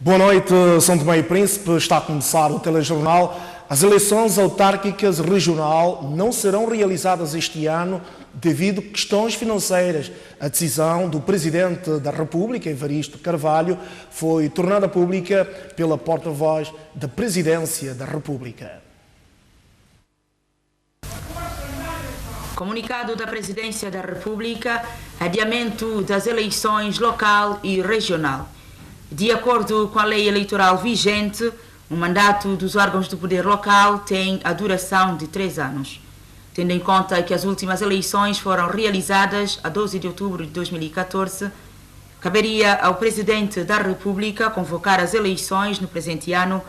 Boa noite, São Tomé e Príncipe. Está a começar o telejornal. As eleições autárquicas regional não serão realizadas este ano devido a questões financeiras. A decisão do Presidente da República, Evaristo Carvalho, foi tornada pública pela porta-voz da Presidência da República. Comunicado da Presidência da República, adiamento das eleições local e regional. De acordo com a lei eleitoral vigente, o mandato dos órgãos do poder local tem a duração de 3 anos. Tendo em conta que as últimas eleições foram realizadas a 12 de outubro de 2014, caberia ao Presidente da República convocar as eleições no presente ano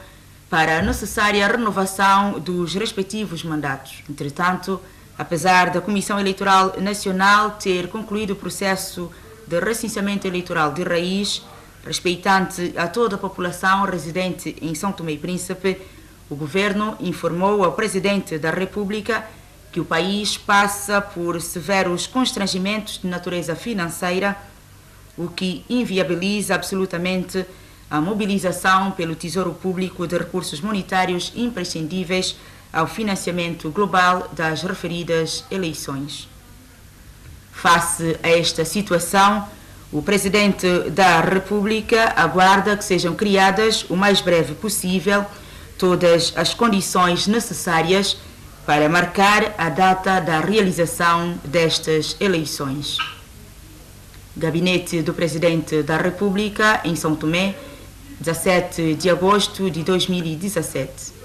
para a necessária renovação dos respectivos mandatos. Entretanto, apesar da Comissão Eleitoral Nacional ter concluído o processo de recenseamento eleitoral de raiz, respeitante a toda a população residente em São Tomé e Príncipe, o Governo informou ao Presidente da República que o país passa por severos constrangimentos de natureza financeira, o que inviabiliza absolutamente a mobilização pelo Tesouro Público de recursos monetários imprescindíveis ao financiamento global das referidas eleições. Face a esta situação, o Presidente da República aguarda que sejam criadas o mais breve possível todas as condições necessárias para marcar a data da realização destas eleições. Gabinete do Presidente da República, em São Tomé, 17 de agosto de 2017.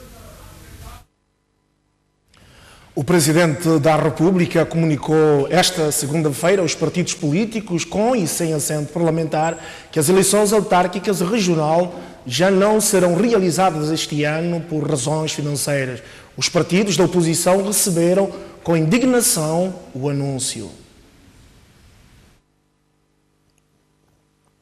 O Presidente da República comunicou esta segunda-feira aos partidos políticos com e sem assento parlamentar que as eleições autárquicas regional já não serão realizadas este ano por razões financeiras. Os partidos da oposição receberam com indignação o anúncio.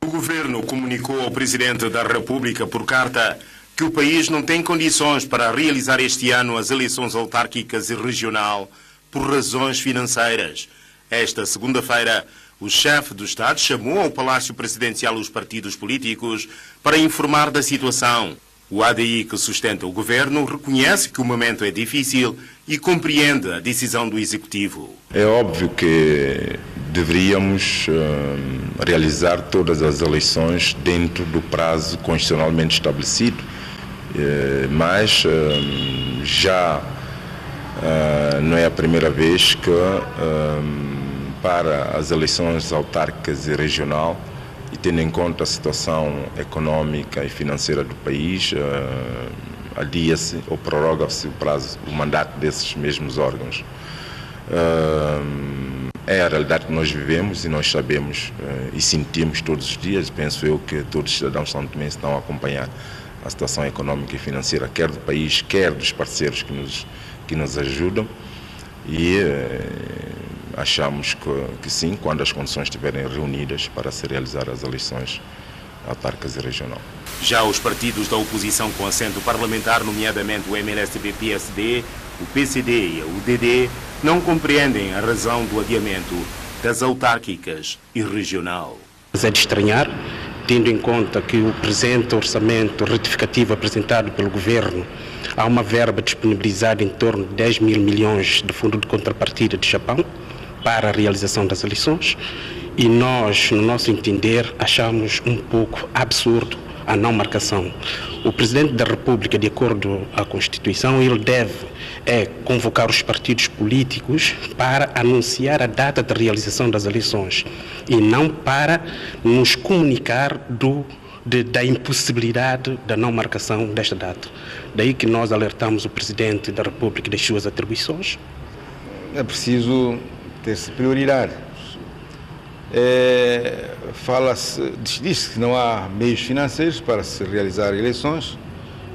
O Governo comunicou ao Presidente da República por carta que o país não tem condições para realizar este ano as eleições autárquicas e regional por razões financeiras. Esta segunda-feira, o chefe do Estado chamou ao Palácio Presidencial os partidos políticos para informar da situação. O ADI, que sustenta o Governo, reconhece que o momento é difícil e compreende a decisão do Executivo. É óbvio que deveríamos realizar todas as eleições dentro do prazo constitucionalmente estabelecido, mas já não é a primeira vez que para as eleições autárquicas e regional, e tendo em conta a situação econômica e financeira do país, adia-se ou prorroga-se o mandato desses mesmos órgãos. É a realidade que nós vivemos e nós sabemos e sentimos todos os dias. Penso eu que todos os cidadãos são-tomenses estão a acompanhar a situação econômica e financeira, quer do país, quer dos parceiros que nos ajudam, e achamos que sim, quando as condições estiverem reunidas para se realizar as eleições autárquicas e regional. Já os partidos da oposição com assento parlamentar, nomeadamente o MLSTP-PSD, o PCD e o UDD, não compreendem a razão do adiamento das autárquicas e regional. É de estranhar, tendo em conta que o presente orçamento retificativo apresentado pelo Governo há uma verba disponibilizada em torno de 10 mil milhões de fundo de contrapartida de Japão para a realização das eleições, e nós, no nosso entender, achamos um pouco absurdo a não marcação. O Presidente da República, de acordo à Constituição, ele deve convocar os partidos políticos para anunciar a data de realização das eleições e não para nos comunicar da impossibilidade da não marcação desta data. Daí que nós alertamos o Presidente da República das suas atribuições. É preciso ter-se prioridade. Diz-se que não há meios financeiros para se realizar eleições,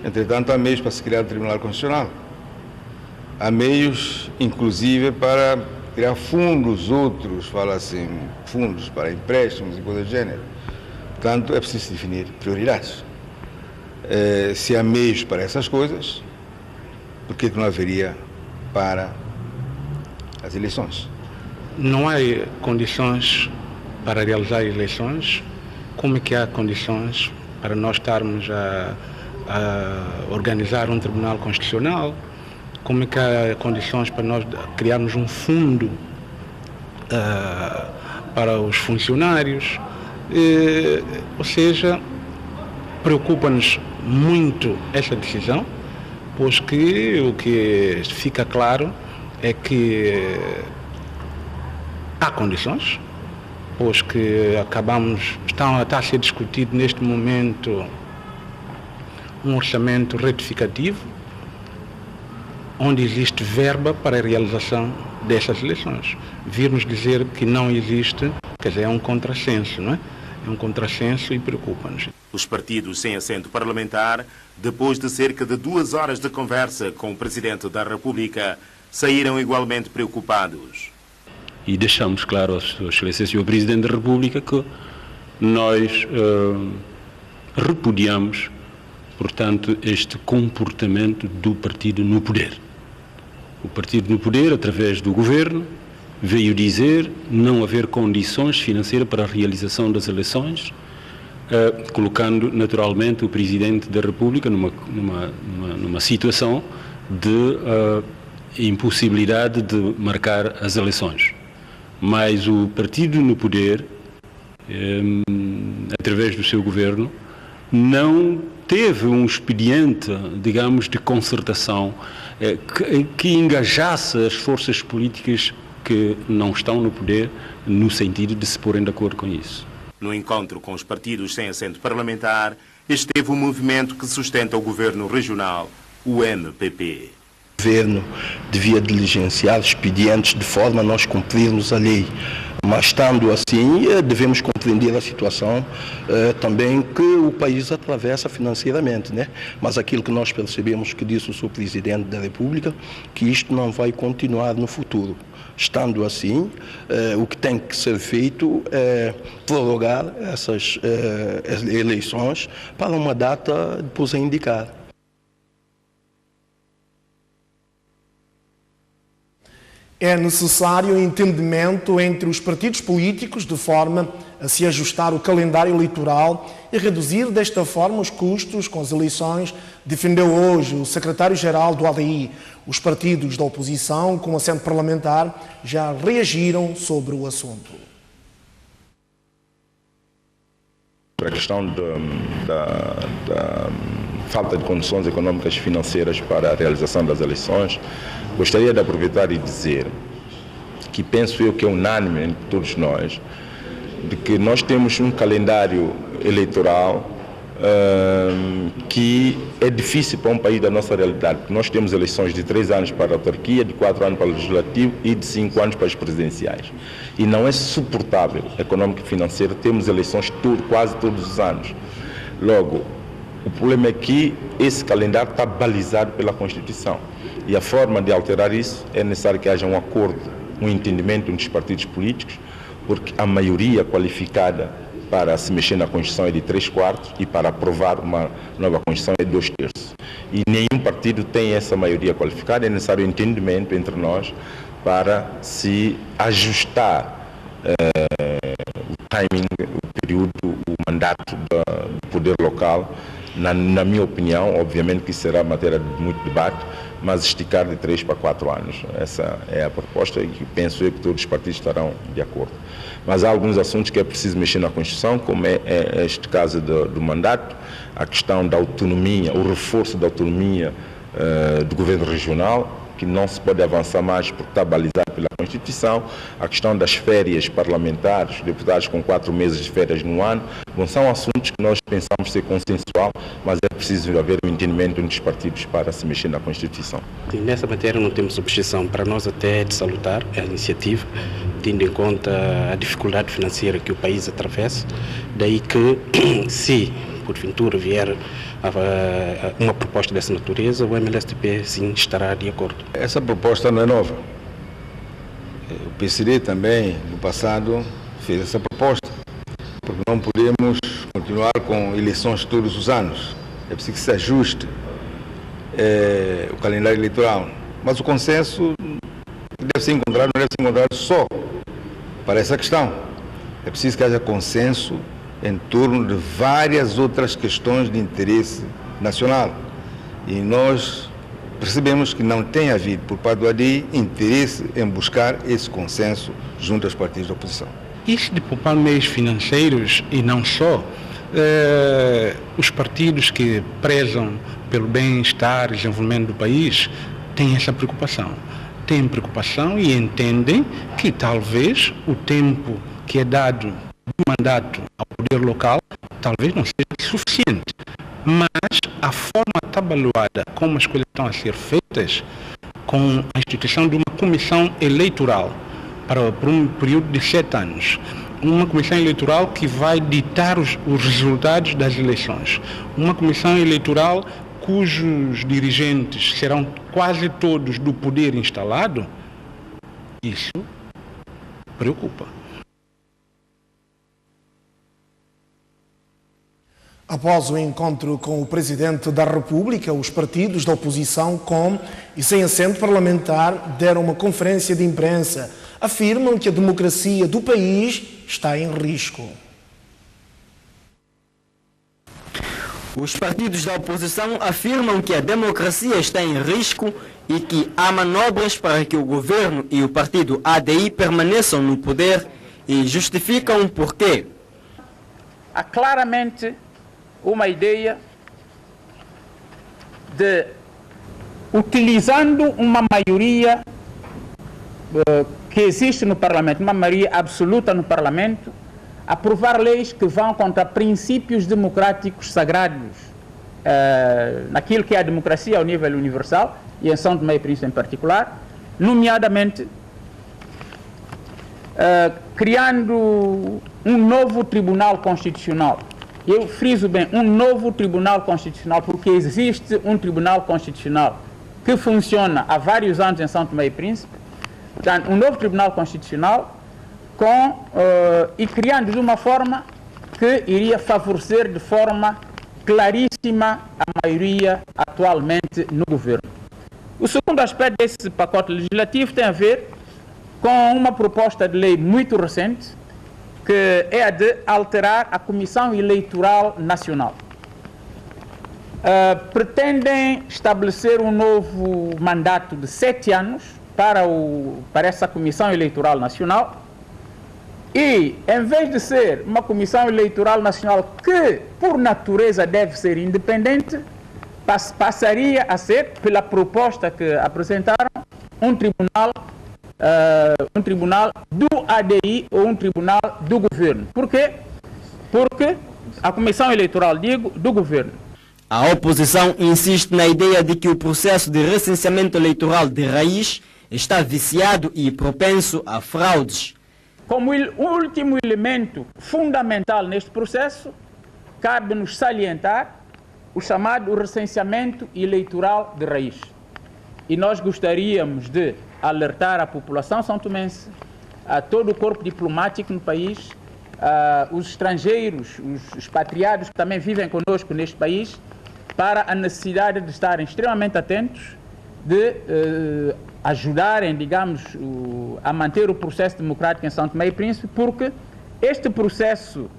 entretanto há meios para se criar o Tribunal Constitucional. Há meios, inclusive, para criar fundos, fundos para empréstimos e coisas do gênero. Portanto, é preciso definir prioridades. Se há meios para essas coisas, por que não haveria para as eleições? Não há condições para realizar eleições. Como é que há condições para nós estarmos a organizar um tribunal constitucional, como é que há condições para nós criarmos um fundo para os funcionários, ou seja, preocupa-nos muito essa decisão, pois que o que fica claro é que há condições, pois que está a ser discutido neste momento um orçamento retificativo, onde existe verba para a realização dessas eleições. Virmos dizer que não existe, quer dizer, é um contrassenso, não é? É um contrassenso e preocupa-nos. Os partidos sem assento parlamentar, depois de cerca de 2 horas de conversa com o Presidente da República, saíram igualmente preocupados. E deixamos claro ao Sr. Excelência e ao Presidente da República que nós repudiamos, portanto, este comportamento do partido no poder. O partido no poder, através do governo, veio dizer não haver condições financeiras para a realização das eleições, colocando naturalmente o Presidente da República numa situação de impossibilidade de marcar as eleições. Mas o partido no poder, através do seu governo, não teve um expediente, digamos, de concertação que engajasse as forças políticas que não estão no poder, no sentido de se porem de acordo com isso. No encontro com os partidos sem assento parlamentar, esteve o movimento que sustenta o governo regional, o MPP. O governo devia diligenciar expedientes de forma a nós cumprirmos a lei. Mas, estando assim, devemos compreender a situação também que o país atravessa financeiramente, né? Mas aquilo que nós percebemos que disse o Sr. Presidente da República, que isto não vai continuar no futuro. Estando assim, o que tem que ser feito é prorrogar essas eleições para uma data depois a indicar. É necessário entendimento entre os partidos políticos de forma a se ajustar o calendário eleitoral e reduzir desta forma os custos com as eleições, defendeu hoje o secretário-geral do ADI. Os partidos da oposição, com assento parlamentar, já reagiram sobre o assunto. A questão da falta de condições econômicas e financeiras para a realização das eleições, gostaria de aproveitar e dizer que penso eu que é unânime entre todos nós, de que nós temos um calendário eleitoral que é difícil para um país da nossa realidade, porque nós temos eleições de 3 anos para a autarquia, de 4 anos para o legislativo e de 5 anos para as presidenciais. E não é suportável, econômico e financeiro, temos eleições quase todos os anos. Logo, o problema é que esse calendário está balizado pela Constituição. E a forma de alterar isso é necessário que haja um acordo, um entendimento entre os partidos políticos, porque a maioria qualificada para se mexer na Constituição é de 3/4 e para aprovar uma nova Constituição é 2/3. E nenhum partido tem essa maioria qualificada, é necessário um entendimento entre nós para se ajustar o timing, o período, o mandato do poder local. Na minha opinião, obviamente que isso será matéria de muito debate, mas esticar de 3 para 4 anos. Essa é a proposta e penso eu que todos os partidos estarão de acordo. Mas há alguns assuntos que é preciso mexer na Constituição, como é este caso do mandato, a questão da autonomia, o reforço da autonomia do governo regional, que não se pode avançar mais porque está balizado pela Constituição, a questão das férias parlamentares, deputados com 4 meses de férias no ano. Bom, são assuntos que nós pensamos ser consensual, mas é preciso haver um entendimento entre os partidos para se mexer na Constituição. E nessa matéria não temos objeção. Para nós até é de salutar a iniciativa, tendo em conta a dificuldade financeira que o país atravessa, daí que se porventura vier uma proposta dessa natureza, o MLSTP sim estará de acordo. Essa proposta não é nova. O PCD também, no passado, fez essa proposta, porque não podemos continuar com eleições todos os anos. É preciso que se ajuste o calendário eleitoral. Mas o consenso deve ser encontrado, não deve ser encontrado só para essa questão. É preciso que haja consenso em torno de várias outras questões de interesse nacional. E nós percebemos que não tem havido, por parte do ADI, interesse em buscar esse consenso junto aos partidos da oposição. Isso de poupar meios financeiros e não só, os partidos que prezam pelo bem-estar e desenvolvimento do país têm essa preocupação. Têm preocupação e entendem que talvez o tempo que é dado do mandato ao poder local talvez não seja suficiente. Mas a forma atabalhoada como as coisas estão a ser feitas, com a instituição de uma comissão eleitoral por um período de 7 anos, uma comissão eleitoral que vai ditar os resultados das eleições, uma comissão eleitoral cujos dirigentes serão quase todos do poder instalado, isso preocupa. Após o encontro com o Presidente da República, os partidos da oposição com e sem assento parlamentar deram uma conferência de imprensa. Afirmam que a democracia do país está em risco. Os partidos da oposição afirmam que a democracia está em risco e que há manobras para que o governo e o partido ADI permaneçam no poder e justificam o porquê. Há claramente uma ideia de, utilizando uma maioria que existe no Parlamento, uma maioria absoluta no Parlamento, aprovar leis que vão contra princípios democráticos sagrados, naquilo que é a democracia ao nível universal, e em São Tomé e Príncipe em particular, nomeadamente criando um novo Tribunal Constitucional. Eu friso bem, um novo Tribunal Constitucional, porque existe um Tribunal Constitucional que funciona há vários anos em São Tomé e Príncipe. Portanto, um novo Tribunal Constitucional e criando de uma forma que iria favorecer de forma claríssima a maioria atualmente no governo. O segundo aspecto desse pacote legislativo tem a ver com uma proposta de lei muito recente, que é a de alterar a Comissão Eleitoral Nacional. Pretendem estabelecer um novo mandato de 7 anos para essa Comissão Eleitoral Nacional e, em vez de ser uma Comissão Eleitoral Nacional que, por natureza, deve ser independente, passaria a ser, pela proposta que apresentaram, um tribunal do ADI ou um tribunal do governo. Por quê? Porque a Comissão Eleitoral, do governo. A oposição insiste na ideia de que o processo de recenseamento eleitoral de raiz está viciado e propenso a fraudes. Como último elemento fundamental neste processo, cabe-nos salientar o chamado recenseamento eleitoral de raiz. E nós gostaríamos de alertar a população são-tomense, a todo o corpo diplomático no país, os estrangeiros, os expatriados que também vivem conosco neste país, para a necessidade de estarem extremamente atentos, de ajudarem, digamos, a manter o processo democrático em São Tomé e Príncipe, porque este processo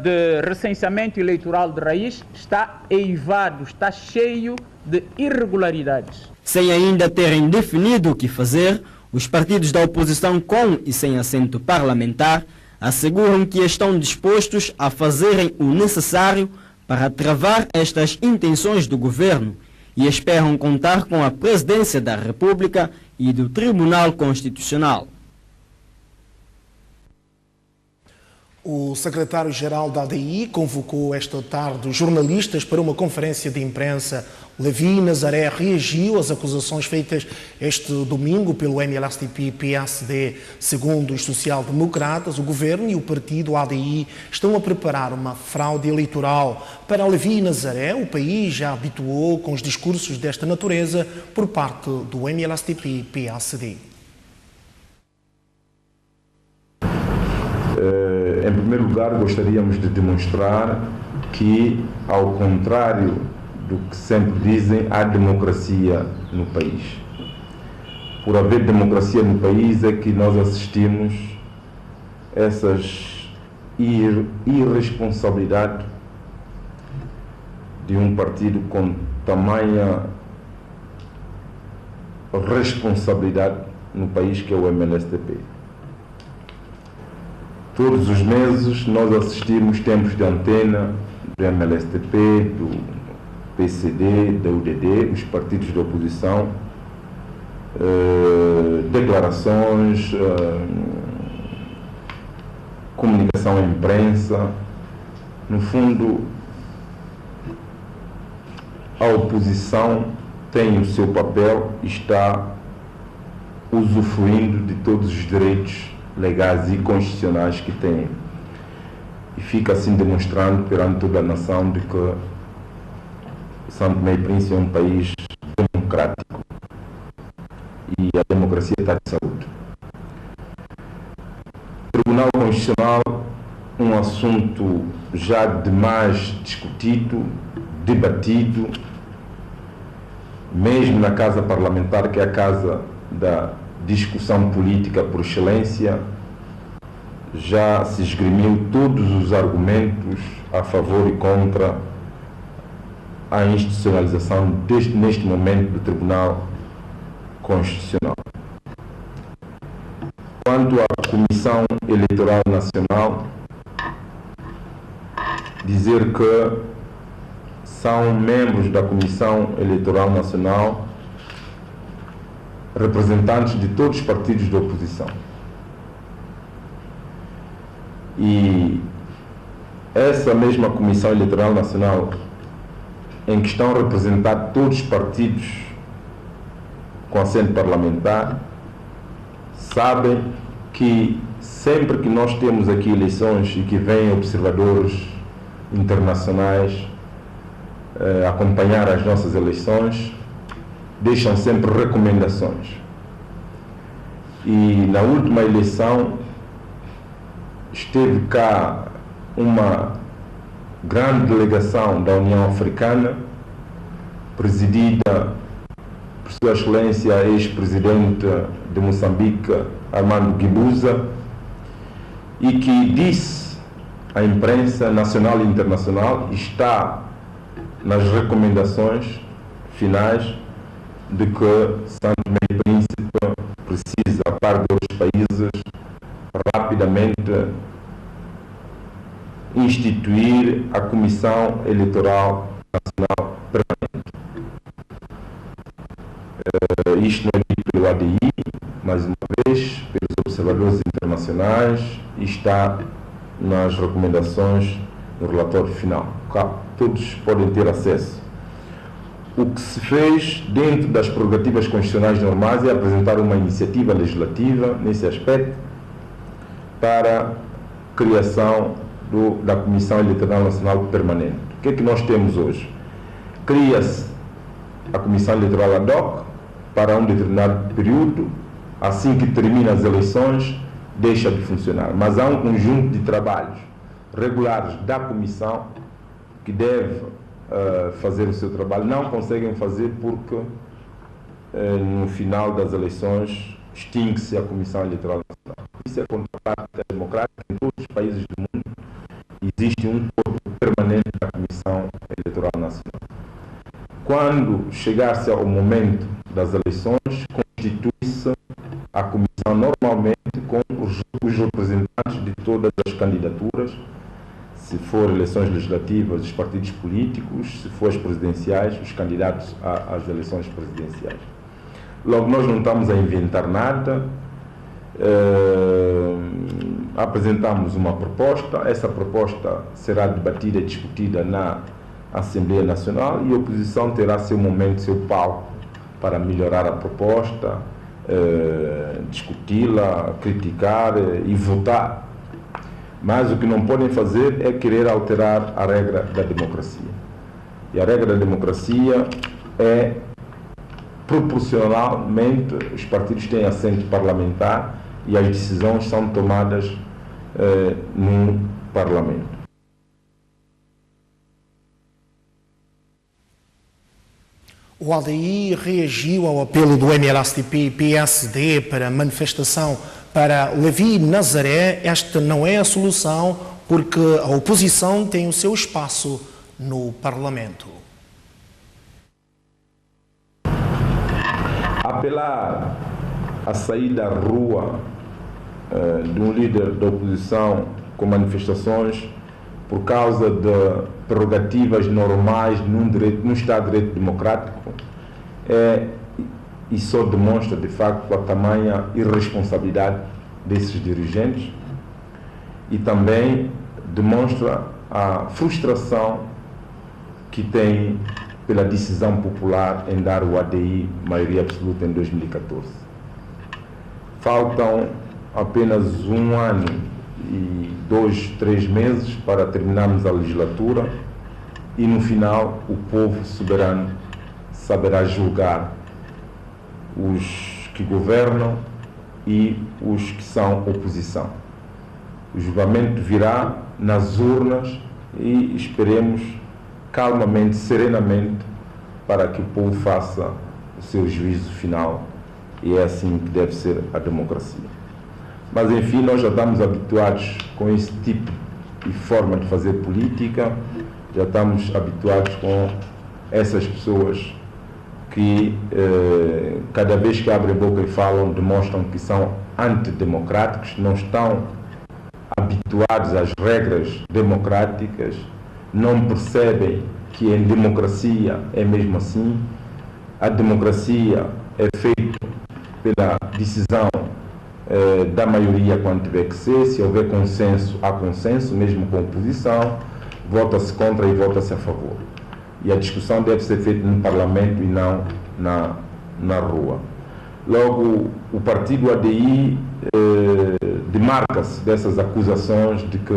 de recenseamento eleitoral de raiz está eivado, está cheio de irregularidades. Sem ainda terem definido o que fazer, os partidos da oposição com e sem assento parlamentar asseguram que estão dispostos a fazerem o necessário para travar estas intenções do governo e esperam contar com a Presidência da República e do Tribunal Constitucional. O secretário-geral da ADI convocou esta tarde os jornalistas para uma conferência de imprensa. Levi Nazaré reagiu às acusações feitas este domingo pelo MLSTP-PSD. Segundo os social-democratas, o governo e o partido ADI estão a preparar uma fraude eleitoral. Para Levi Nazaré, o país já habituou com os discursos desta natureza por parte do MLSTP-PSD. Em primeiro lugar, gostaríamos de demonstrar que, ao contrário do que sempre dizem, há democracia no país. Por haver democracia no país é que nós assistimos essas irresponsabilidade de um partido com tamanha responsabilidade no país que é o MLSTP. Todos os meses nós assistimos tempos de antena do MLSTP, do PCD, da UDD, os partidos de oposição, declarações, comunicação à imprensa. No fundo, a oposição tem o seu papel e está usufruindo de todos os direitos legais e constitucionais que tem. E fica assim demonstrando perante toda a nação de que São Tomé e Príncipe é um país democrático e a democracia está de saúde. Tribunal Constitucional, um assunto já demais discutido, debatido, mesmo na Casa Parlamentar, que é a casa da discussão política por excelência, já se esgrimiu todos os argumentos a favor e contra a institucionalização neste momento do Tribunal Constitucional. Quanto à Comissão Eleitoral Nacional, dizer que são membros da Comissão Eleitoral Nacional representantes de todos os partidos de oposição. E essa mesma Comissão Eleitoral Nacional, em que estão representados todos os partidos com assento parlamentar, sabem que sempre que nós temos aqui eleições e que vêm observadores internacionais acompanhar as nossas eleições, deixam sempre recomendações. E na última eleição esteve cá uma grande delegação da União Africana, presidida por Sua Excelência, ex-presidente de Moçambique, Armando Guebuza, e que disse à imprensa nacional e internacional, está nas recomendações finais, de que São Tomé e Príncipe precisa, a par de outros países, rapidamente instituir a Comissão Eleitoral Nacional Permanente. Isto não é dito pelo ADI, mais uma vez, pelos observadores internacionais, e está nas recomendações no relatório final. Todos podem ter acesso. O que se fez dentro das prerrogativas constitucionais normais é apresentar uma iniciativa legislativa nesse aspecto para a criação da Comissão Eleitoral Nacional Permanente. O que é que nós temos hoje? Cria-se a Comissão Eleitoral ad hoc para um determinado período, assim que termina as eleições, deixa de funcionar. Mas há um conjunto de trabalhos regulares da Comissão que deve fazer o seu trabalho. Não conseguem fazer porque no final das eleições extingue-se a Comissão Eleitoral Nacional. Isso é contraparte democrática. Em todos os países do mundo existe um corpo permanente da Comissão Eleitoral Nacional. Quando chegar-se ao momento das eleições, constitui-se a comissão normalmente com os representantes de todas as candidaturas, se for eleições legislativas, os partidos políticos, se for as presidenciais, os candidatos às eleições presidenciais. Logo, nós não estamos a inventar nada, apresentamos uma proposta, essa proposta será debatida e discutida na Assembleia Nacional e a oposição terá seu momento, seu palco para melhorar a proposta, discuti-la, criticar e votar. Mas o que não podem fazer é querer alterar a regra da democracia. E a regra da democracia é proporcionalmente os partidos têm assento parlamentar e as decisões são tomadas no Parlamento. O ADI reagiu ao apelo do MLSTP e PSD para manifestação para Levi Nazaré. Esta não é a solução, porque a oposição tem o seu espaço no Parlamento. Apelar a sair da rua de um líder da oposição com manifestações por causa de prerrogativas normais num Estado de Direito democrático e só demonstra de facto a tamanha irresponsabilidade desses dirigentes e também demonstra a frustração que tem pela decisão popular em dar o ADI maioria absoluta em 2014. Faltam apenas 1 ano e 2, 3 meses para terminarmos a legislatura e no final o povo soberano saberá julgar os que governam e os que são oposição. O julgamento virá nas urnas e esperemos calmamente, serenamente, para que o povo faça o seu juízo final. E é assim que deve ser a democracia. Mas, enfim, nós já estamos habituados com esse tipo de forma de fazer política, já estamos habituados com essas pessoas que, cada vez que abrem a boca e falam, demonstram que são antidemocráticos, não estão habituados às regras democráticas, não percebem que em democracia é mesmo assim. A democracia é feita pela decisão da maioria quando tiver que ser. Se houver consenso, há consenso, mesmo com oposição, vota-se contra e vota-se a favor. E a discussão deve ser feita no Parlamento e não na rua. Logo, o partido ADI demarca-se dessas acusações de que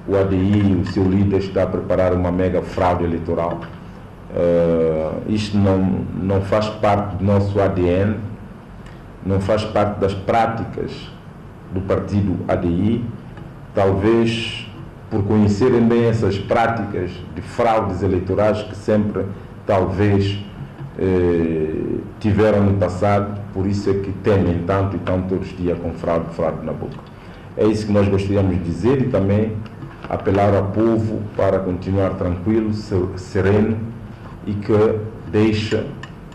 o ADI, o seu líder, está a preparar uma mega fraude eleitoral. Isto não faz parte do nosso ADN, não faz parte das práticas do partido ADI. Talvez por conhecerem bem essas práticas de fraudes eleitorais que sempre, talvez, tiveram no passado, por isso é que temem tanto e estão todos os dias com fraude na boca. É isso que nós gostaríamos de dizer e também apelar ao povo para continuar tranquilo, sereno e que deixa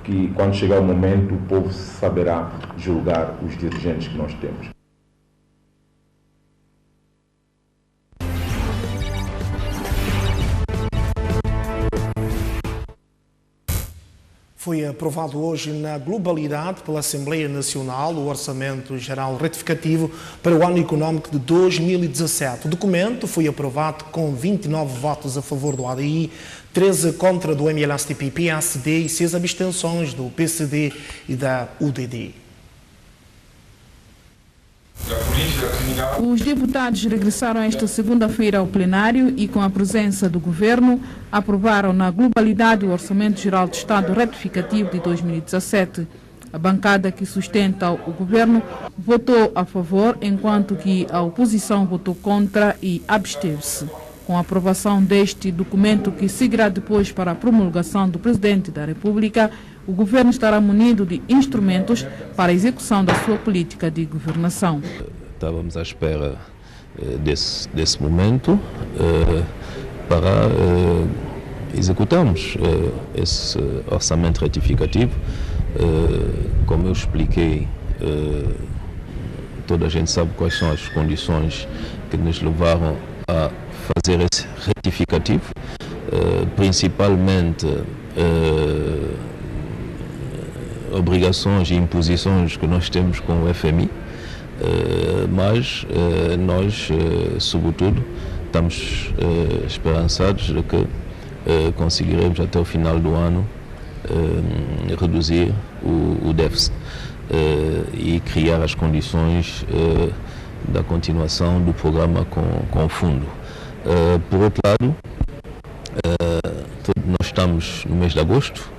que, quando chegar o momento, o povo saberá julgar os dirigentes que nós temos. Foi aprovado hoje na globalidade pela Assembleia Nacional o Orçamento Geral Retificativo para o ano económico de 2017. O documento foi aprovado com 29 votos a favor do ADI, 13 contra do MLSTP-PSD e 6 abstenções do PCD e da UDD. Os deputados regressaram esta segunda-feira ao plenário e, com a presença do Governo, aprovaram na globalidade o Orçamento Geral do Estado Retificativo de 2017. A bancada que sustenta o Governo votou a favor, enquanto que a oposição votou contra e absteve-se. Com a aprovação deste documento, que seguirá depois para a promulgação do Presidente da República, o Governo estará munido de instrumentos para a execução da sua política de governação. Estávamos à espera desse momento para executarmos esse orçamento retificativo. Como eu expliquei, toda a gente sabe quais são as condições que nos levaram a fazer esse retificativo, principalmente obrigações e imposições que nós temos com o FMI, mas nós, sobretudo, estamos esperançados de que conseguiremos até o final do ano reduzir o déficit e criar as condições da continuação do programa com o fundo. Por outro lado, nós estamos no mês de agosto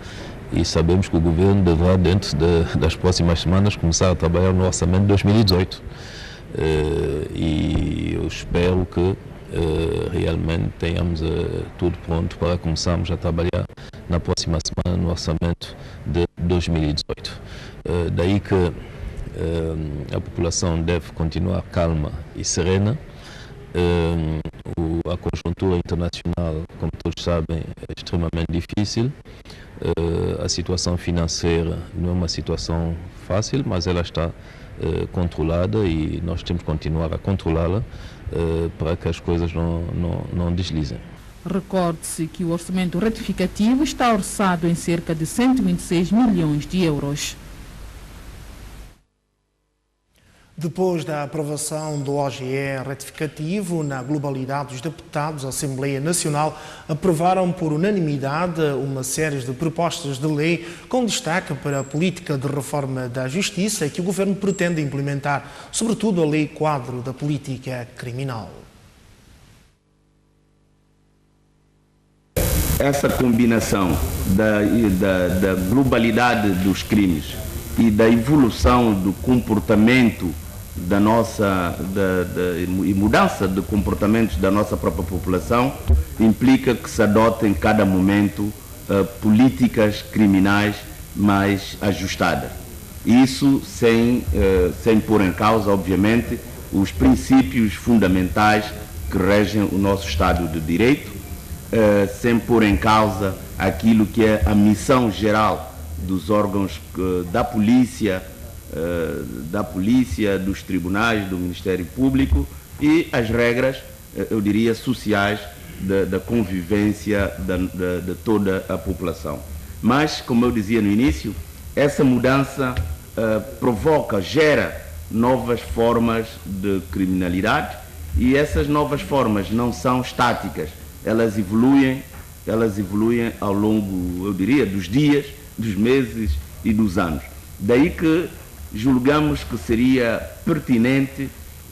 e sabemos que o Governo deverá, dentro das próximas semanas, começar a trabalhar no orçamento de 2018. E eu espero que realmente tenhamos tudo pronto para começarmos a trabalhar na próxima semana no orçamento de 2018. Daí que a população deve continuar calma e serena. a conjuntura internacional, como todos sabem, é extremamente difícil. A situação financeira não é uma situação fácil, mas ela está controlada e nós temos que continuar a controlá-la para que as coisas não deslizem. Recorde-se que o orçamento retificativo está orçado em cerca de 126 milhões de euros. Depois da aprovação do OGE retificativo, na globalidade, os deputados da Assembleia Nacional aprovaram por unanimidade uma série de propostas de lei com destaque para a política de reforma da justiça que o governo pretende implementar, sobretudo a Lei Quadro da Política Criminal. Essa combinação da globalidade dos crimes e da evolução do comportamento e mudança de comportamentos da nossa própria população implica que se adotem em cada momento políticas criminais mais ajustadas. Isso sem pôr em causa, obviamente, os princípios fundamentais que regem o nosso Estado de Direito, sem pôr em causa aquilo que é a missão geral dos órgãos da polícia, dos tribunais, do Ministério Público e as regras, eu diria, sociais da convivência de toda a população. Mas, como eu dizia no início, essa mudança gera novas formas de criminalidade e essas novas formas não são estáticas, elas evoluem ao longo, eu diria, dos dias, dos meses e dos anos. Daí que julgamos que seria pertinente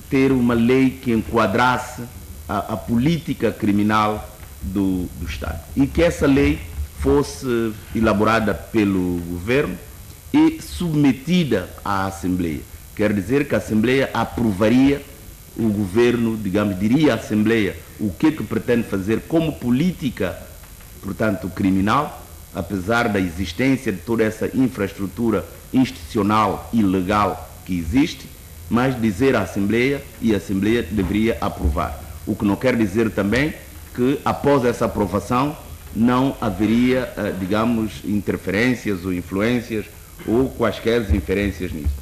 ter uma lei que enquadrasse a política criminal do Estado e que essa lei fosse elaborada pelo governo e submetida à Assembleia. Quer dizer que a Assembleia aprovaria, o governo, diria à Assembleia o que pretende fazer como política, portanto, criminal, apesar da existência de toda essa infraestrutura institucional e legal que existe, mas dizer à Assembleia e a Assembleia deveria aprovar. O que não quer dizer também que após essa aprovação não haveria, interferências ou influências ou quaisquer inferências nisso.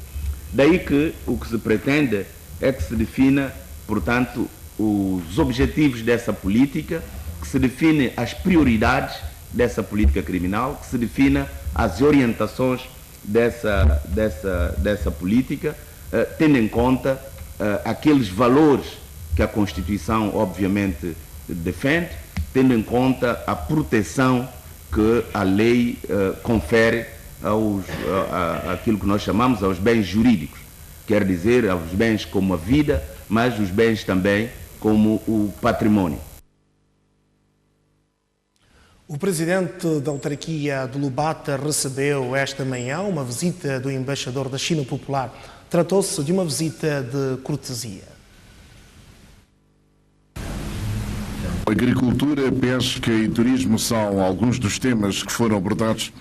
Daí que o que se pretende é que se defina, portanto, os objetivos dessa política, que se define as prioridades dessa política criminal, que se defina as orientações dessa política, tendo em conta aqueles valores que a Constituição, obviamente, defende, tendo em conta a proteção que a lei confere àquilo que nós chamamos aos bens jurídicos, quer dizer, aos bens como a vida, mas os bens também como o patrimônio. O presidente da autarquia de Lubata recebeu esta manhã uma visita do embaixador da China Popular. Tratou-se de uma visita de cortesia. Agricultura, pesca e turismo são alguns dos temas que foram abordados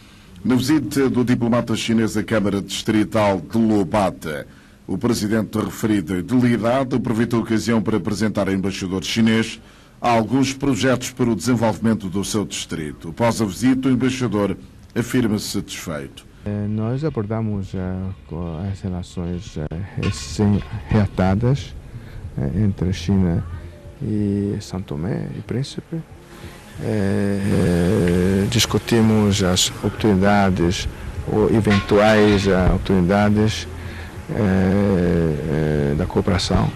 na visita do diplomata chinês à Câmara Distrital de Lubata. O presidente da referida delegado aproveitou a ocasião para apresentar ao embaixador chinês alguns projetos para o desenvolvimento do seu distrito. Após a visita, o embaixador afirma-se satisfeito. Nós abordamos as relações recém-reatadas entre a China e São Tomé e Príncipe. Discutimos as oportunidades ou eventuais oportunidades da cooperação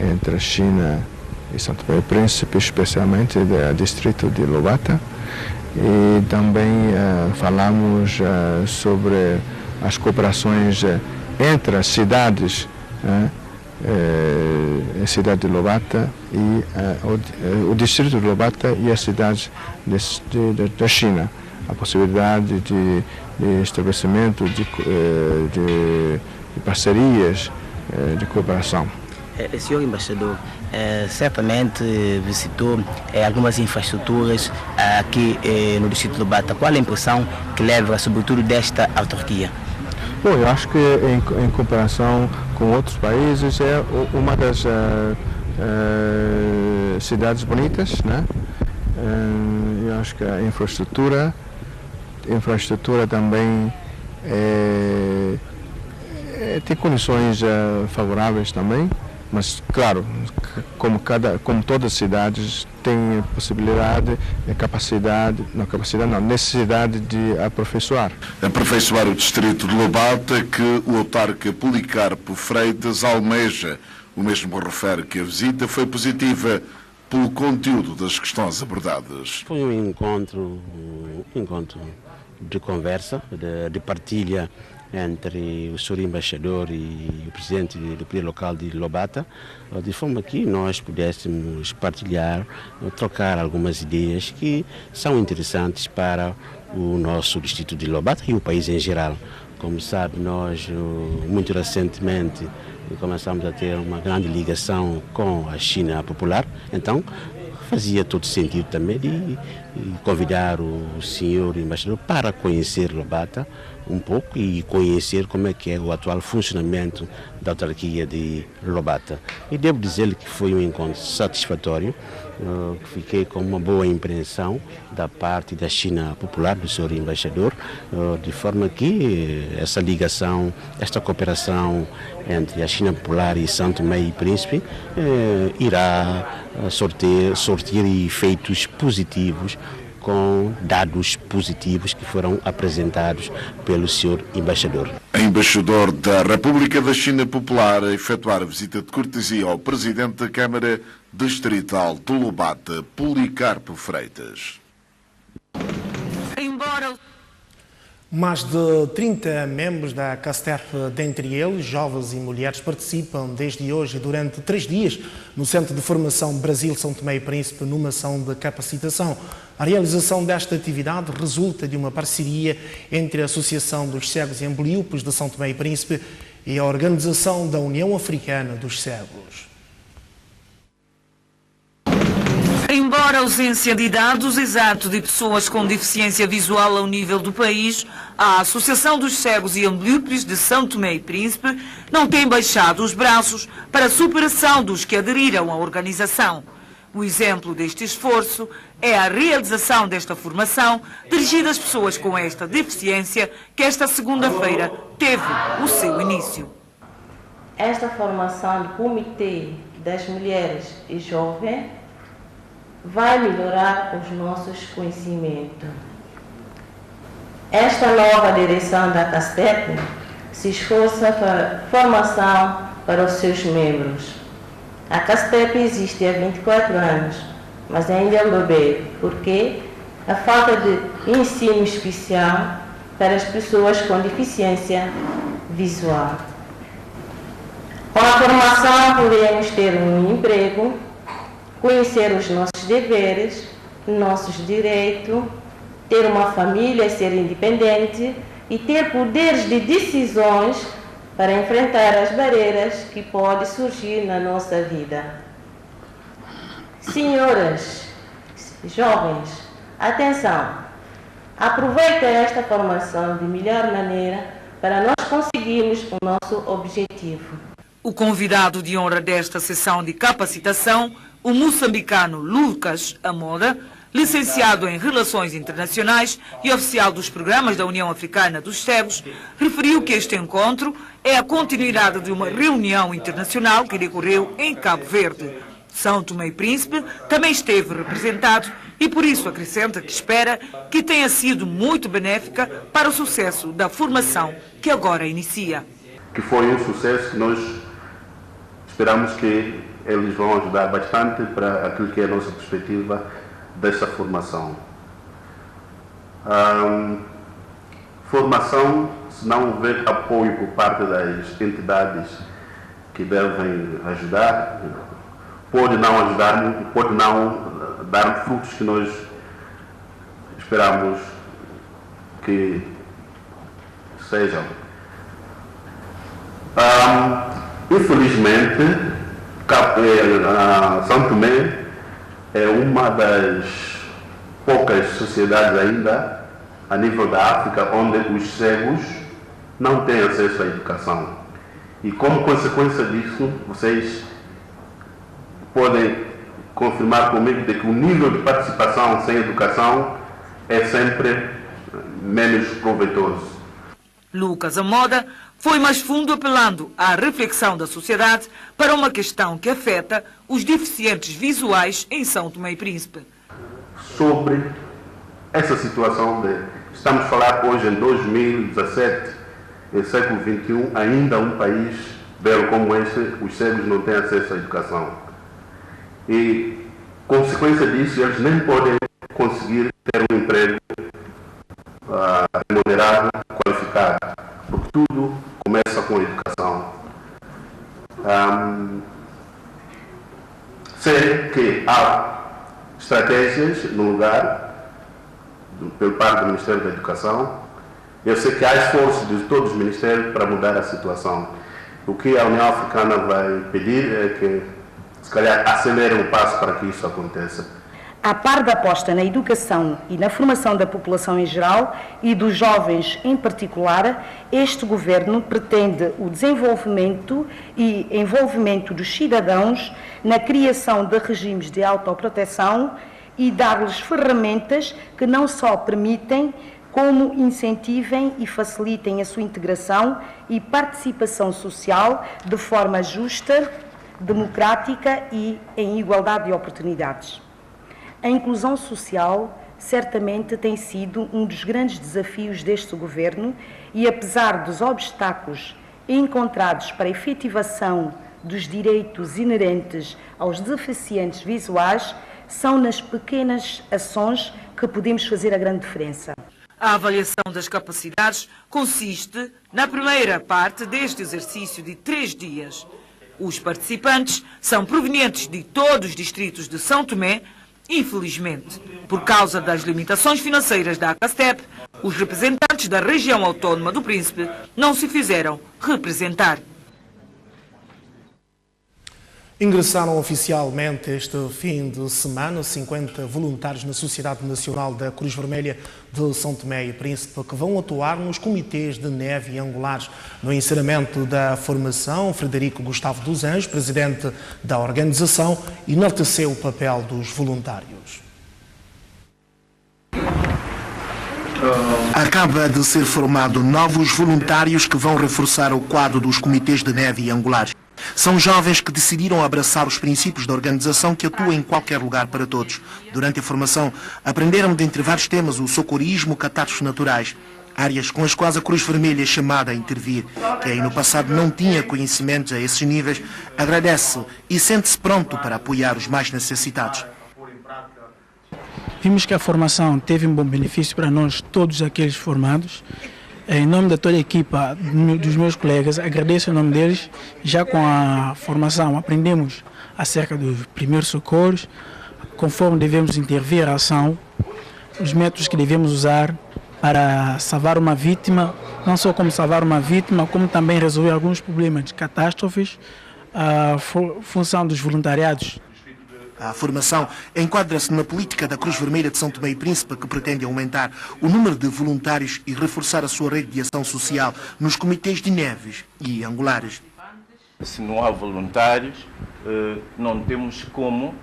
entre a China e São Tomé e Príncipe, especialmente do distrito de Lubata, e também falamos sobre as cooperações entre as cidades, a cidade de Lubata e o distrito de Lubata e as cidades da China, a possibilidade de estabelecimento de parcerias de cooperação. Senhor embaixador, certamente visitou algumas infraestruturas aqui no distrito de Lubata. Qual a impressão que leva, sobretudo, desta autarquia? Bom, eu acho que em comparação com outros países é uma das cidades bonitas, né? Eu acho que a infraestrutura também tem condições favoráveis também, mas claro, como todas as cidades têm possibilidade, necessidade de aperfeiçoar. Aperfeiçoar o distrito de Lobata, que o autarca Policarpo Freitas almeja. O mesmo refere que a visita foi positiva pelo conteúdo das questões abordadas. Foi um encontro de conversa, de partilha entre o senhor embaixador e o presidente do poder local de Lobata, de forma que nós pudéssemos partilhar, trocar algumas ideias que são interessantes para o nosso distrito de Lobata e o país em geral. Como sabe, nós muito recentemente começamos a ter uma grande ligação com a China popular, então fazia todo sentido também de convidar o senhor embaixador para conhecer Lobata um pouco e conhecer como é que é o atual funcionamento da autarquia de Lobata. E devo dizer-lhe que foi um encontro satisfatório, fiquei com uma boa impressão da parte da China popular, do senhor embaixador, de forma que essa ligação, esta cooperação entre a China popular e São Tomé e Príncipe irá sortir efeitos positivos, com dados positivos que foram apresentados pelo senhor embaixador. Embaixador da República da China Popular a efetuar a visita de cortesia ao presidente da Câmara Distrital de Lobata, Policarpo Freitas. Mais de 30 membros da CASTEP, dentre eles jovens e mulheres, participam desde hoje durante 3 dias no Centro de Formação Brasil São Tomé e Príncipe numa ação de capacitação. A realização desta atividade resulta de uma parceria entre a Associação dos Cegos e Ambliopes de São Tomé e Príncipe e a Organização da União Africana dos Cegos. Embora a ausência de dados exatos de pessoas com deficiência visual ao nível do país, a Associação dos Cegos e Ambliopes de São Tomé e Príncipe não tem baixado os braços para a superação dos que aderiram à organização. O exemplo deste esforço é a realização desta formação dirigida às pessoas com esta deficiência, que esta segunda-feira teve o seu início. Esta formação do Comitê das Mulheres e Jovens vai melhorar os nossos conhecimentos. Esta nova direção da CASTEP se esforça para formação para os seus membros. A CASTEP existe há 24 anos, mas ainda é um bebê, porque a falta de ensino especial para as pessoas com deficiência visual. Com a formação podemos ter um emprego, conhecer os nossos deveres, nossos direitos, ter uma família, ser independente e ter poderes de decisões para enfrentar as barreiras que podem surgir na nossa vida. Senhoras, jovens, atenção! Aproveite esta formação de melhor maneira para nós conseguirmos o nosso objetivo. O convidado de honra desta sessão de capacitação, o moçambicano Lucas Amoda, licenciado em Relações Internacionais e oficial dos programas da União Africana dos Cegos, referiu que este encontro é a continuidade de uma reunião internacional que decorreu em Cabo Verde. São Tomé e Príncipe também esteve representado e por isso acrescenta que espera que tenha sido muito benéfica para o sucesso da formação que agora inicia. Que foi um sucesso que nós esperamos que eles vão ajudar bastante para aquilo que é a nossa perspectiva desta formação. Formação, se não houver apoio por parte das entidades que devem ajudar, pode não ajudar, pode não dar frutos que nós esperamos que sejam. Infelizmente, São Tomé é uma das poucas sociedades ainda a nível da África onde os cegos não têm acesso à educação. E como consequência disso, vocês podem confirmar comigo de que o nível de participação sem educação é sempre menos proveitoso. Lucas Amoda foi mais fundo, apelando à reflexão da sociedade para uma questão que afeta os deficientes visuais em São Tomé e Príncipe. Sobre essa situação estamos a falar hoje em 2017, em século XXI, ainda um país belo como este, os cegos não têm acesso à educação. E, consequência disso, eles nem podem conseguir ter um emprego remunerado, qualificado, porque tudo começa com a educação. Sei que há estratégias no lugar, pelo parte do Ministério da Educação. Eu sei que há esforços de todos os ministérios para mudar a situação. O que a União Africana vai pedir é que, se calhar, acelerem o passo para que isso aconteça. A par da aposta na educação e na formação da população em geral e dos jovens em particular, este governo pretende o desenvolvimento e envolvimento dos cidadãos na criação de regimes de autoproteção e dar-lhes ferramentas que não só permitem, como incentivem e facilitem a sua integração e participação social de forma justa, democrática e em igualdade de oportunidades. A inclusão social certamente tem sido um dos grandes desafios deste governo e, apesar dos obstáculos encontrados para a efetivação dos direitos inerentes aos deficientes visuais, são nas pequenas ações que podemos fazer a grande diferença. A avaliação das capacidades consiste na primeira parte deste exercício de 3 dias. Os participantes são provenientes de todos os distritos de São Tomé. Infelizmente, por causa das limitações financeiras da ACASTEP, os representantes da região autónoma do Príncipe não se fizeram representar. Ingressaram oficialmente este fim de semana 50 voluntários na Sociedade Nacional da Cruz Vermelha de São Tomé e Príncipe, que vão atuar nos comitês de neve e angulares. No encerramento da formação, Frederico Gustavo dos Anjos, presidente da organização, enalteceu o papel dos voluntários. Acaba de ser formado novos voluntários que vão reforçar o quadro dos comitês de neve e angulares. São jovens que decidiram abraçar os princípios da organização que atua em qualquer lugar para todos. Durante a formação, aprenderam, dentre vários temas, o socorrismo, catástrofes naturais, áreas com as quais a Cruz Vermelha é chamada a intervir. Quem no passado não tinha conhecimentos a esses níveis, agradece e sente-se pronto para apoiar os mais necessitados. Vimos que a formação teve um bom benefício para nós, todos aqueles formados. Em nome da toda a equipa, dos meus colegas, agradeço em nome deles. Já com a formação aprendemos acerca dos primeiros socorros, conforme devemos intervir a ação, os métodos que devemos usar para salvar uma vítima, não só como salvar uma vítima, como também resolver alguns problemas de catástrofes, a função dos voluntariados. A formação enquadra-se na política da Cruz Vermelha de São Tomé e Príncipe, que pretende aumentar o número de voluntários e reforçar a sua rede de ação social nos comitês de neves e angulares. Se não há voluntários, não temos como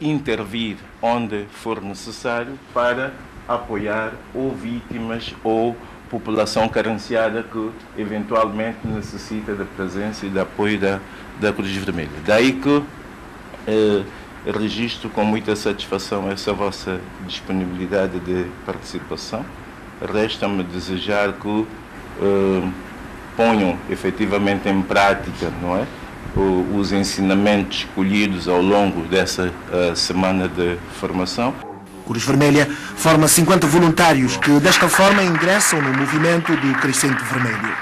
intervir onde for necessário para apoiar ou vítimas ou população carenciada que eventualmente necessita da presença e do apoio da Cruz Vermelha. Daí que registro com muita satisfação essa vossa disponibilidade de participação. Resta-me desejar que ponham efetivamente em prática, não é, os ensinamentos colhidos ao longo dessa semana de formação. Cruz Vermelha forma 50 voluntários que desta forma ingressam no movimento do Crescente Vermelho.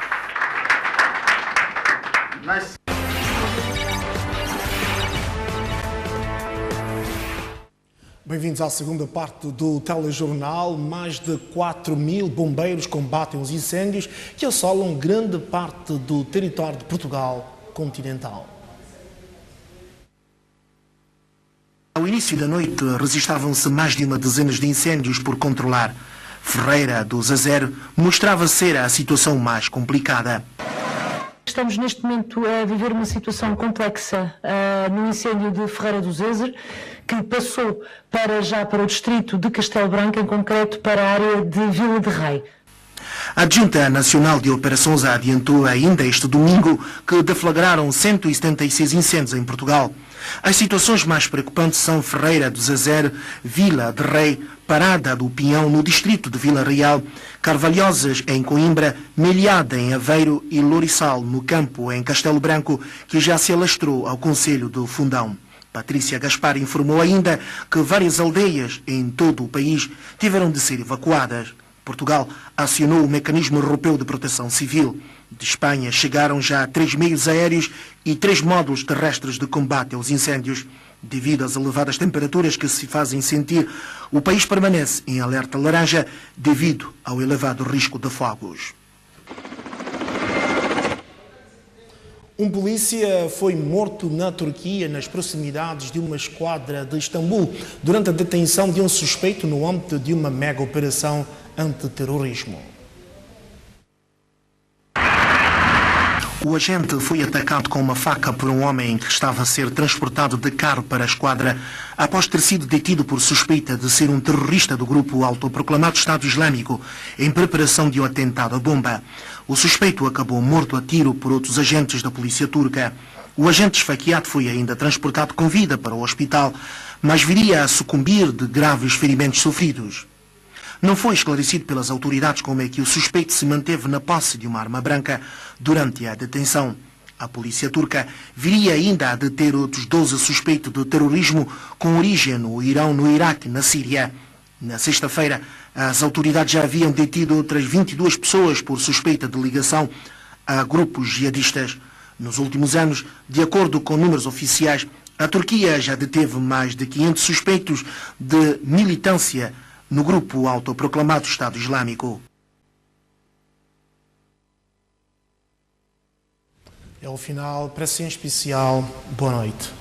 Bem-vindos à segunda parte do telejornal. Mais de 4.000 bombeiros combatem os incêndios que assolam grande parte do território de Portugal continental. Ao início da noite, registavam-se mais de uma dezena de incêndios por controlar. Ferreira do Zazero mostrava ser a situação mais complicada. Estamos neste momento a viver uma situação complexa no incêndio de Ferreira do Zezer, que passou para o distrito de Castelo Branco, em concreto para a área de Vila de Rei. A Junta Nacional de Operações adiantou ainda este domingo que deflagraram 176 incêndios em Portugal. As situações mais preocupantes são Ferreira do Zezer, Vila de Rei, Parada do Pinhão no distrito de Vila Real, Carvalhosas em Coimbra, Melhada em Aveiro e Lourissal no Campo em Castelo Branco, que já se alastrou ao Conselho do Fundão. Patrícia Gaspar informou ainda que várias aldeias em todo o país tiveram de ser evacuadas. Portugal acionou o Mecanismo Europeu de Proteção Civil. De Espanha chegaram já 3 meios aéreos e 3 módulos terrestres de combate aos incêndios. Devido às elevadas temperaturas que se fazem sentir, o país permanece em alerta laranja devido ao elevado risco de fogos. Um polícia foi morto na Turquia, nas proximidades de uma esquadra de Istambul, durante a detenção de um suspeito no âmbito de uma mega operação antiterrorismo. O agente foi atacado com uma faca por um homem que estava a ser transportado de carro para a esquadra após ter sido detido por suspeita de ser um terrorista do grupo autoproclamado Estado Islâmico em preparação de um atentado à bomba. O suspeito acabou morto a tiro por outros agentes da polícia turca. O agente esfaqueado foi ainda transportado com vida para o hospital, mas viria a sucumbir de graves ferimentos sofridos. Não foi esclarecido pelas autoridades como é que o suspeito se manteve na posse de uma arma branca durante a detenção. A polícia turca viria ainda a deter outros 12 suspeitos de terrorismo com origem no Irão, no Iraque e na Síria. Na sexta-feira, as autoridades já haviam detido outras 22 pessoas por suspeita de ligação a grupos jihadistas. Nos últimos anos, de acordo com números oficiais, a Turquia já deteve mais de 500 suspeitos de militância no grupo autoproclamado Estado Islâmico. É o final, para ser especial, boa noite.